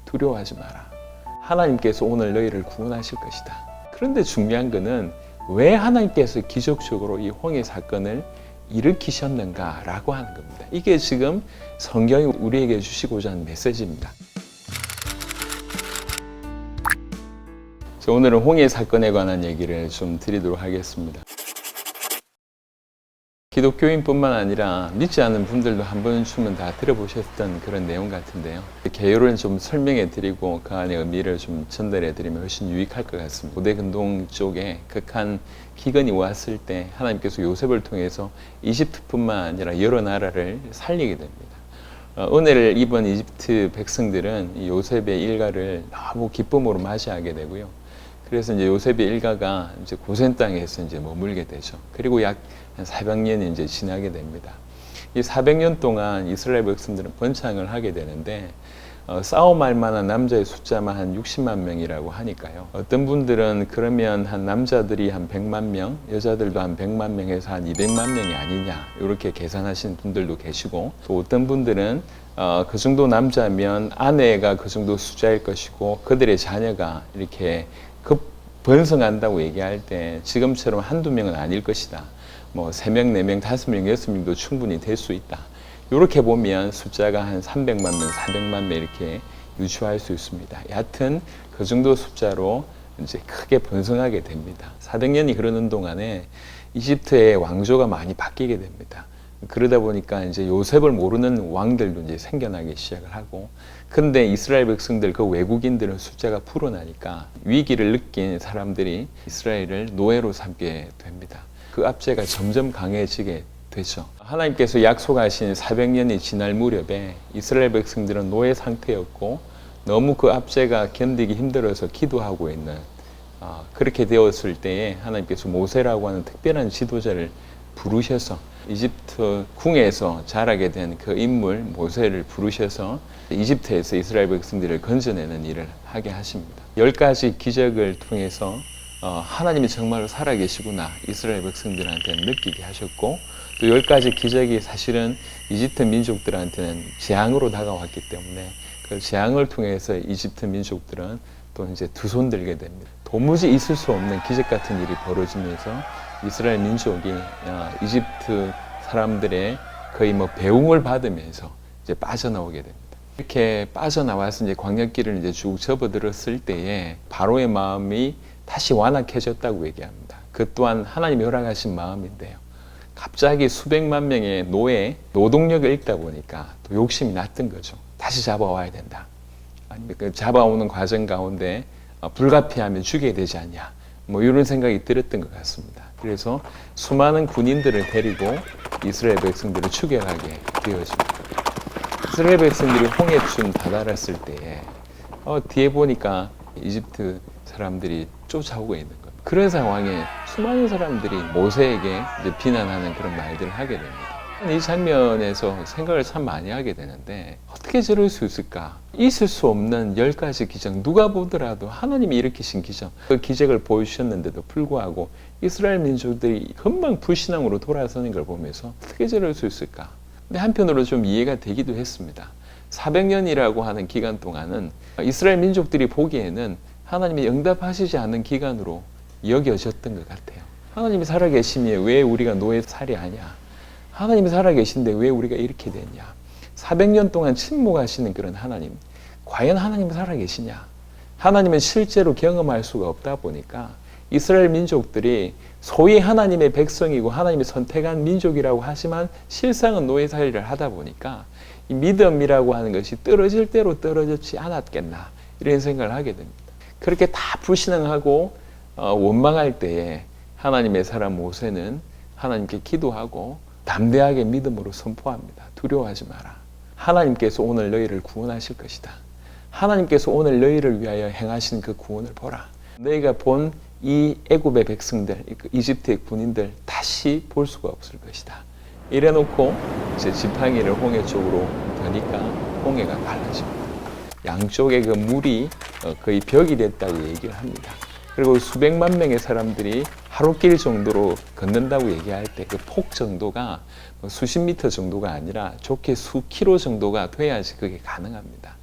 두려워하지 마라. 하나님께서 오늘 너희를 구원하실 것이다. 그런데 중요한 것은 왜 하나님께서 기적적으로 이 홍해 사건을 일으키셨는가라고 하는 겁니다. 이게 지금 성경이 우리에게 주시고자 하는 메시지입니다. 오늘은 홍해 사건에 관한 얘기를 좀 드리도록 하겠습니다. 기독교인뿐만 아니라 믿지 않는 분들도 한 번쯤은 다 들어보셨던 그런 내용 같은데요. 개요를 좀 설명해 드리고 그 안에 의미를 좀 전달해 드리면 훨씬 유익할 것 같습니다. 고대 근동 쪽에 극한 기근이 왔을 때 하나님께서 요셉을 통해서 이집트뿐만 아니라 여러 나라를 살리게 됩니다. 은혜를 입은 이집트 백성들은 이 요셉의 일가를 너무 기쁨으로 맞이하게 되고요. 그래서 이제 요셉의 일가가 이제 고센 땅에서 이제 머물게 되죠. 그리고 약 한 400년이 이제 지나게 됩니다. 이 400년 동안 이스라엘 백성들은 번창을 하게 되는데 싸움할 만한 남자의 숫자만 한 60만 명이라고 하니까요. 어떤 분들은 그러면 한 남자들이 한 100만 명, 여자들도 한 100만 명에서 한 200만 명이 아니냐 이렇게 계산하시는 분들도 계시고, 또 어떤 분들은 그 정도 남자면 아내가 그 정도 숫자일 것이고 그들의 자녀가 이렇게 번성한다고 얘기할 때 지금처럼 한두 명은 아닐 것이다. 뭐 3명, 4명, 5명, 6명도 충분히 될 수 있다. 이렇게 보면 숫자가 한 300만 명, 400만 명 이렇게 유추할 수 있습니다. 여하튼 그 정도 숫자로 이제 크게 번성하게 됩니다. 400년이 흐르는 동안에 이집트의 왕조가 많이 바뀌게 됩니다. 그러다 보니까 이제 요셉을 모르는 왕들도 이제 생겨나기 시작을 하고, 근데 이스라엘 백성들, 그 외국인들은 숫자가 불어나니까 위기를 느낀 사람들이 이스라엘을 노예로 삼게 됩니다. 그 압제가 점점 강해지게 되죠. 하나님께서 약속하신 400년이 지날 무렵에 이스라엘 백성들은 노예 상태였고 너무 그 압제가 견디기 힘들어서 기도하고 있는, 그렇게 되었을 때에 하나님께서 모세라고 하는 특별한 지도자를 부르셔서 이집트 궁에서 자라게 된 그 인물 모세를 부르셔서 이집트에서 이스라엘 백성들을 건져내는 일을 하게 하십니다. 10가지 기적을 통해서 하나님이 정말로 살아계시구나 이스라엘 백성들한테는 느끼게 하셨고, 또 10가지 기적이 사실은 이집트 민족들한테는 재앙으로 다가왔기 때문에 그 재앙을 통해서 이집트 민족들은 또 이제 두 손 들게 됩니다. 도무지 있을 수 없는 기적 같은 일이 벌어지면서 이스라엘 민족이 이집트 사람들의 거의 뭐 배웅을 받으면서 이제 빠져나오게 됩니다. 이렇게 빠져나와서 이제 광야길을 이제 쭉 접어들었을 때에 바로의 마음이 다시 완악해졌다고 얘기합니다. 그 또한 하나님이 허락하신 마음인데요. 갑자기 수백만 명의 노동력을 잃다 보니까 또 욕심이 났던 거죠. 다시 잡아와야 된다. 아니면 그 잡아오는 과정 가운데 불가피하면 죽여야 되지 않냐. 뭐 이런 생각이 들었던 것 같습니다. 그래서 수많은 군인들을 데리고 이스라엘 백성들을 추격하게 되어집니다. 이스라엘 백성들이 홍해쯤 다다랐을 때에 뒤에 보니까 이집트 사람들이 쫓아오고 있는 겁니다. 그런 상황에 수많은 사람들이 모세에게 이제 비난하는 그런 말들을 하게 됩니다. 이 장면에서 생각을 참 많이 하게 되는데, 어떻게 저럴 수 있을까? 있을 수 없는 10가지 기적, 누가 보더라도 하나님이 일으키신 기적, 그 기적을 보여주셨는데도 불구하고 이스라엘 민족들이 금방 불신앙으로 돌아서는 걸 보면서 어떻게 저럴 수 있을까? 근데 한편으로 좀 이해가 되기도 했습니다. 400년이라고 하는 기간 동안은 이스라엘 민족들이 보기에는 하나님이 응답하시지 않는 기간으로 여겨졌던 것 같아요. 하나님이 살아계시며 왜 우리가 노예 살이하냐? 하나님이 살아계신데 왜 우리가 이렇게 됐냐? 400년 동안 침묵하시는 그런 하나님, 과연 하나님이 살아계시냐? 하나님은 실제로 경험할 수가 없다 보니까 이스라엘 민족들이 소위 하나님의 백성이고 하나님이 선택한 민족이라고 하지만 실상은 노예살이를 하다 보니까 이 믿음이라고 하는 것이 떨어질 대로 떨어졌지 않았겠나, 이런 생각을 하게 됩니다. 그렇게 다 불신앙하고 원망할 때에 하나님의 사람 모세는 하나님께 기도하고 담대하게 믿음으로 선포합니다. 두려워하지 마라. 하나님께서 오늘 너희를 구원하실 것이다. 하나님께서 오늘 너희를 위하여 행하신 그 구원을 보라. 너희가 본 이 애굽의 백성들, 이집트의 군인들 다시 볼 수가 없을 것이다. 이래놓고 이제 지팡이를 홍해 쪽으로 드니까 홍해가 갈라집니다. 양쪽에 그 물이 거의 벽이 됐다고 얘기를 합니다. 그리고 수백만 명의 사람들이 하루길 정도로 걷는다고 얘기할 때 그 폭 정도가 수십 미터 정도가 아니라 좋게 수 킬로 정도가 돼야지 그게 가능합니다.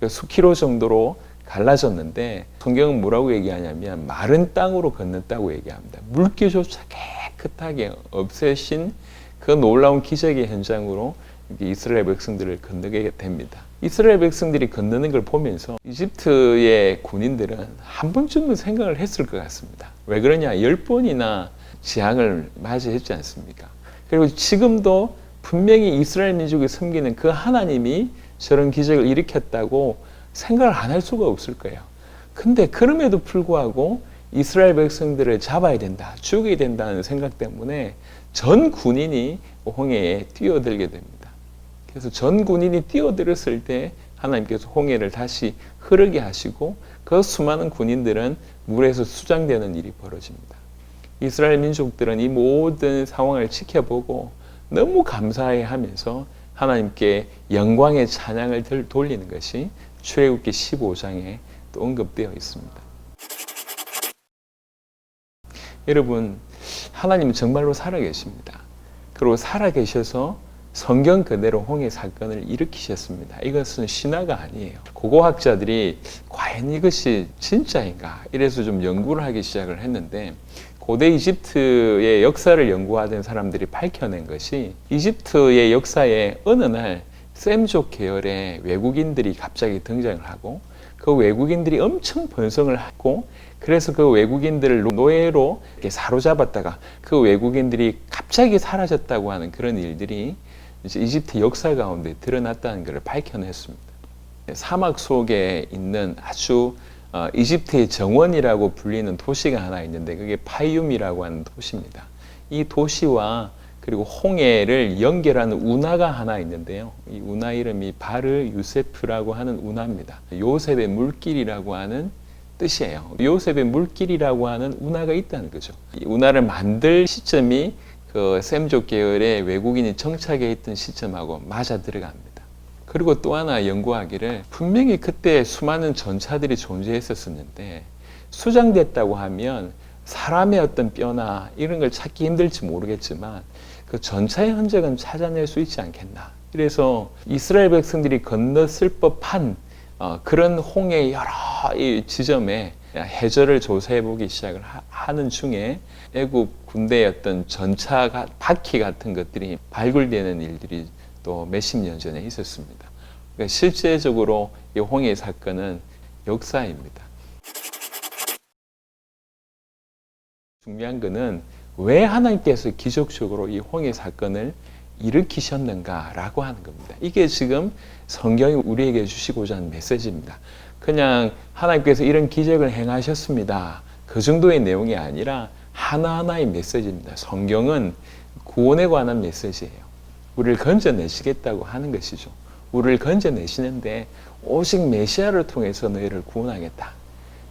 수키로 정도로 갈라졌는데 성경은 뭐라고 얘기하냐면 마른 땅으로 건넜다고 얘기합니다. 물기조차 깨끗하게 없애신 그 놀라운 기적의 현장으로 이스라엘 백성들을 건너게 됩니다. 이스라엘 백성들이 건너는 걸 보면서 이집트의 군인들은 한 번쯤은 생각을 했을 것 같습니다. 왜 그러냐? 10번이나 재앙을 맞이했지 않습니까? 그리고 지금도 분명히 이스라엘 민족이 섬기는 그 하나님이 저런 기적을 일으켰다고 생각을 안 할 수가 없을 거예요. 근데 그럼에도 불구하고 이스라엘 백성들을 잡아야 된다, 죽여야 된다는 생각 때문에 전 군인이 홍해에 뛰어들게 됩니다. 그래서 전 군인이 뛰어들었을 때 하나님께서 홍해를 다시 흐르게 하시고 그 수많은 군인들은 물에서 수장되는 일이 벌어집니다. 이스라엘 민족들은 이 모든 상황을 지켜보고 너무 감사해 하면서 하나님께 영광의 찬양을 돌리는 것이 출애굽기 15장에 또 언급되어 있습니다. 여러분, 하나님은 정말로 살아계십니다. 그리고 살아계셔서 성경 그대로 홍해 사건을 일으키셨습니다. 이것은 신화가 아니에요. 고고학자들이 과연 이것이 진짜인가? 이래서 좀 연구를 하기 시작을 했는데 고대 이집트의 역사를 연구하던 사람들이 밝혀낸 것이 이집트의 역사에 어느 날 셈족 계열의 외국인들이 갑자기 등장을 하고 그 외국인들이 엄청 번성을 하고 그래서 그 외국인들을 노예로 이렇게 사로잡았다가 그 외국인들이 갑자기 사라졌다고 하는 그런 일들이 이제 이집트 역사 가운데 드러났다는 것을 밝혀냈습니다. 사막 속에 있는 아주 이집트의 정원이라고 불리는 도시가 하나 있는데 그게 파이움이라고 하는 도시입니다. 이 도시와 그리고 홍해를 연결하는 운하가 하나 있는데요. 이 운하 이름이 바르 유세프라고 하는 운하입니다. 요셉의 물길이라고 하는 뜻이에요. 요셉의 물길이라고 하는 운하가 있다는 거죠. 이 운하를 만들 시점이 그 셈족 계열의 외국인이 정착해 있던 시점하고 맞아 들어갑니다. 그리고 또 하나 연구하기를 분명히 그때 수많은 전차들이 존재했었는데 수장됐다고 하면 사람의 어떤 뼈나 이런 걸 찾기 힘들지 모르겠지만 그 전차의 흔적은 찾아낼 수 있지 않겠나. 그래서 이스라엘 백성들이 건넜을 법한 그런 홍해의 여러 이 지점에 해저를 조사해 보기 시작을 하는 중에 애국 군대의 어떤 전차 바퀴 같은 것들이 발굴되는 일들이 또 몇십 년 전에 있었습니다. 그러니까 실제적으로 이 홍해 사건은 역사입니다. 중요한 것은 왜 하나님께서 기적적으로 이 홍해 사건을 일으키셨는가라고 하는 겁니다. 이게 지금 성경이 우리에게 주시고자 하는 메시지입니다. 그냥 하나님께서 이런 기적을 행하셨습니다. 그 정도의 내용이 아니라 하나하나의 메시지입니다. 성경은 구원에 관한 메시지예요. 우리를 건져내시겠다고 하는 것이죠. 우리를 건져내시는데 오직 메시아를 통해서 너희를 구원하겠다.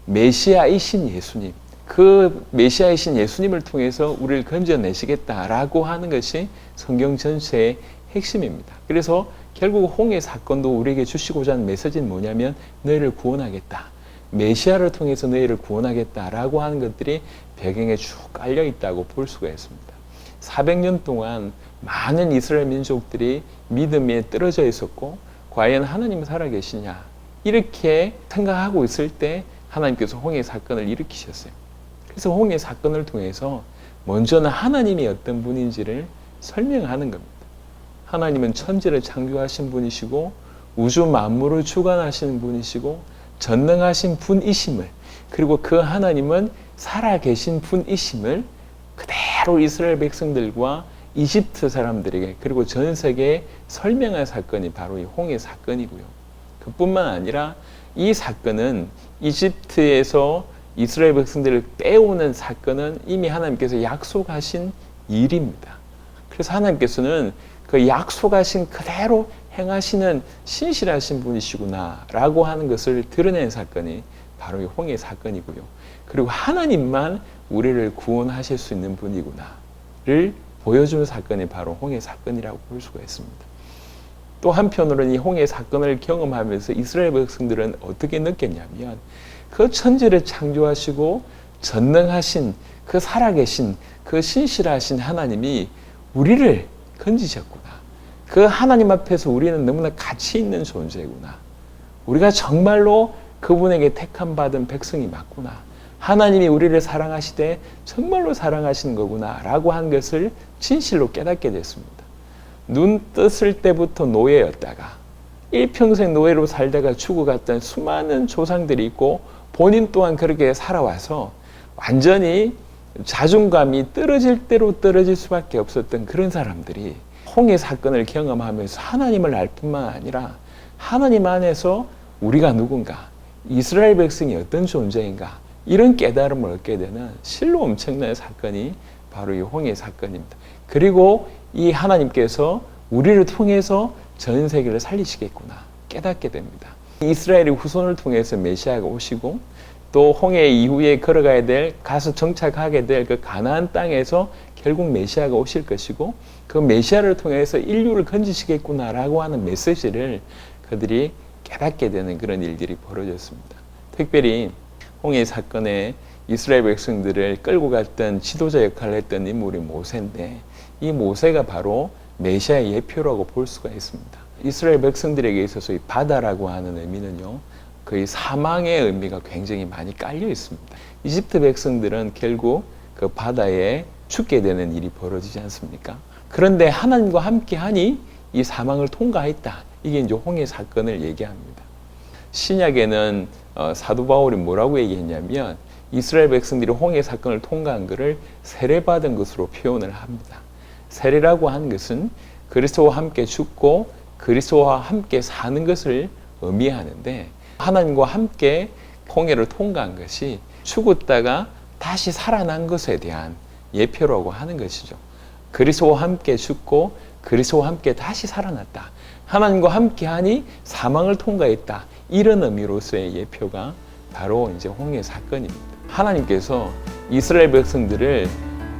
메시아이신 예수님, 그 메시아이신 예수님을 통해서 우리를 건져내시겠다라고 하는 것이 성경 전체의 핵심입니다. 그래서 결국 홍해 사건도 우리에게 주시고자 하는 메시지는 뭐냐면 너희를 구원하겠다. 메시아를 통해서 너희를 구원하겠다라고 하는 것들이 배경에 쭉 깔려 있다고 볼 수가 있습니다. 400년 동안 많은 이스라엘 민족들이 믿음에 떨어져 있었고 과연 하나님은 살아계시냐 이렇게 생각하고 있을 때 하나님께서 홍해 사건을 일으키셨어요. 그래서 홍해 사건을 통해서 먼저는 하나님이 어떤 분인지를 설명하는 겁니다. 하나님은 천지를 창조하신 분이시고 우주 만물을 주관하시는 분이시고 전능하신 분이심을 그리고 그 하나님은 살아계신 분이심을 그대로 이스라엘 백성들과 이집트 사람들에게 그리고 전 세계에 설명한 사건이 바로 이 홍해 사건이고요. 그뿐만 아니라 이 사건은 이집트에서 이스라엘 백성들을 빼오는 사건은 이미 하나님께서 약속하신 일입니다. 그래서 하나님께서는 그 약속하신 그대로 행하시는 신실하신 분이시구나 라고 하는 것을 드러낸 사건이 바로 이 홍해 사건이고요. 그리고 하나님만 우리를 구원하실 수 있는 분이구나를 보여주는 사건이 바로 홍해 사건이라고 볼 수가 있습니다. 또 한편으로는 이 홍해 사건을 경험하면서 이스라엘 백성들은 어떻게 느꼈냐면 그 천지를 창조하시고 전능하신 그 살아계신 그 신실하신 하나님이 우리를 건지셨구나. 그 하나님 앞에서 우리는 너무나 가치 있는 존재구나. 우리가 정말로 그분에게 택함 받은 백성이 맞구나. 하나님이 우리를 사랑하시되 정말로 사랑하시는 거구나 라고 한 것을 진실로 깨닫게 됐습니다. 눈 떴을 때부터 노예였다가 일평생 노예로 살다가 죽어갔던 수많은 조상들이 있고 본인 또한 그렇게 살아와서 완전히 자존감이 떨어질 대로 떨어질 수밖에 없었던 그런 사람들이 홍해 사건을 경험하면서 하나님을 알 뿐만 아니라 하나님 안에서 우리가 누군가, 이스라엘 백성이 어떤 존재인가 이런 깨달음을 얻게 되는 실로 엄청난 사건이 바로 이 홍해 사건입니다. 그리고 이 하나님께서 우리를 통해서 전 세계를 살리시겠구나 깨닫게 됩니다. 이스라엘의 후손을 통해서 메시아가 오시고 또 홍해 이후에 걸어가야 될, 가서 정착하게 될 그 가나안 땅에서 결국 메시아가 오실 것이고 그 메시아를 통해서 인류를 건지시겠구나라고 하는 메시지를 그들이 깨닫게 되는 그런 일들이 벌어졌습니다. 특별히 홍해 사건에 이스라엘 백성들을 끌고 갔던 지도자 역할을 했던 인물이 모세인데 이 모세가 바로 메시아의 예표라고 볼 수가 있습니다. 이스라엘 백성들에게 있어서 이 바다라고 하는 의미는요, 거의 사망의 의미가 굉장히 많이 깔려 있습니다. 이집트 백성들은 결국 그 바다에 죽게 되는 일이 벌어지지 않습니까? 그런데 하나님과 함께 하니 이 사망을 통과했다. 이게 이제 홍해 사건을 얘기합니다. 신약에는 사도 바울이 뭐라고 얘기했냐면 이스라엘 백성들이 홍해 사건을 통과한 것을 세례받은 것으로 표현을 합니다. 세례라고 하는 것은 그리스도와 함께 죽고 그리스도와 함께 사는 것을 의미하는데 하나님과 함께 홍해를 통과한 것이 죽었다가 다시 살아난 것에 대한 예표라고 하는 것이죠. 그리스도와 함께 죽고 그리스도와 함께 다시 살아났다. 하나님과 함께 하니 사망을 통과했다. 이런 의미로서의 예표가 바로 이제 홍해 사건입니다. 하나님께서 이스라엘 백성들을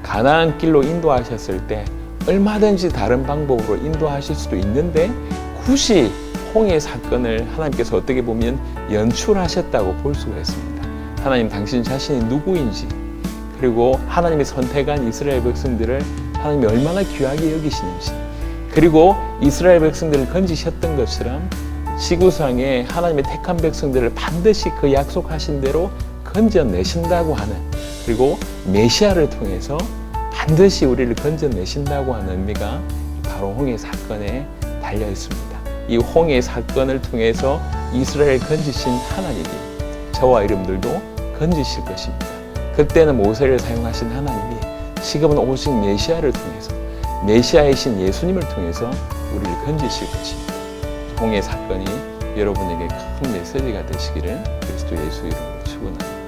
가나안 길로 인도하셨을 때 얼마든지 다른 방법으로 인도하실 수도 있는데 굳이 홍해 사건을 하나님께서 어떻게 보면 연출하셨다고 볼 수가 있습니다. 하나님 당신 자신이 누구인지 그리고 하나님이 선택한 이스라엘 백성들을 하나님이 얼마나 귀하게 여기시는지 그리고 이스라엘 백성들을 건지셨던 것처럼 지구상에 하나님의 택한 백성들을 반드시 그 약속하신 대로 건져내신다고 하는 그리고 메시아를 통해서 반드시 우리를 건져내신다고 하는 의미가 바로 홍해 사건에 달려 있습니다. 이 홍해 사건을 통해서 이스라엘 건지신 하나님이 저와 여러분들도 건지실 것입니다. 그때는 모세를 사용하신 하나님이 지금은 오직 메시아를 통해서 메시아이신 예수님을 통해서 우리를 건지실 것입니다. 홍해 사건이 여러분에게 큰 메시지가 되시기를 그리스도 예수 이름으로 축원합니다.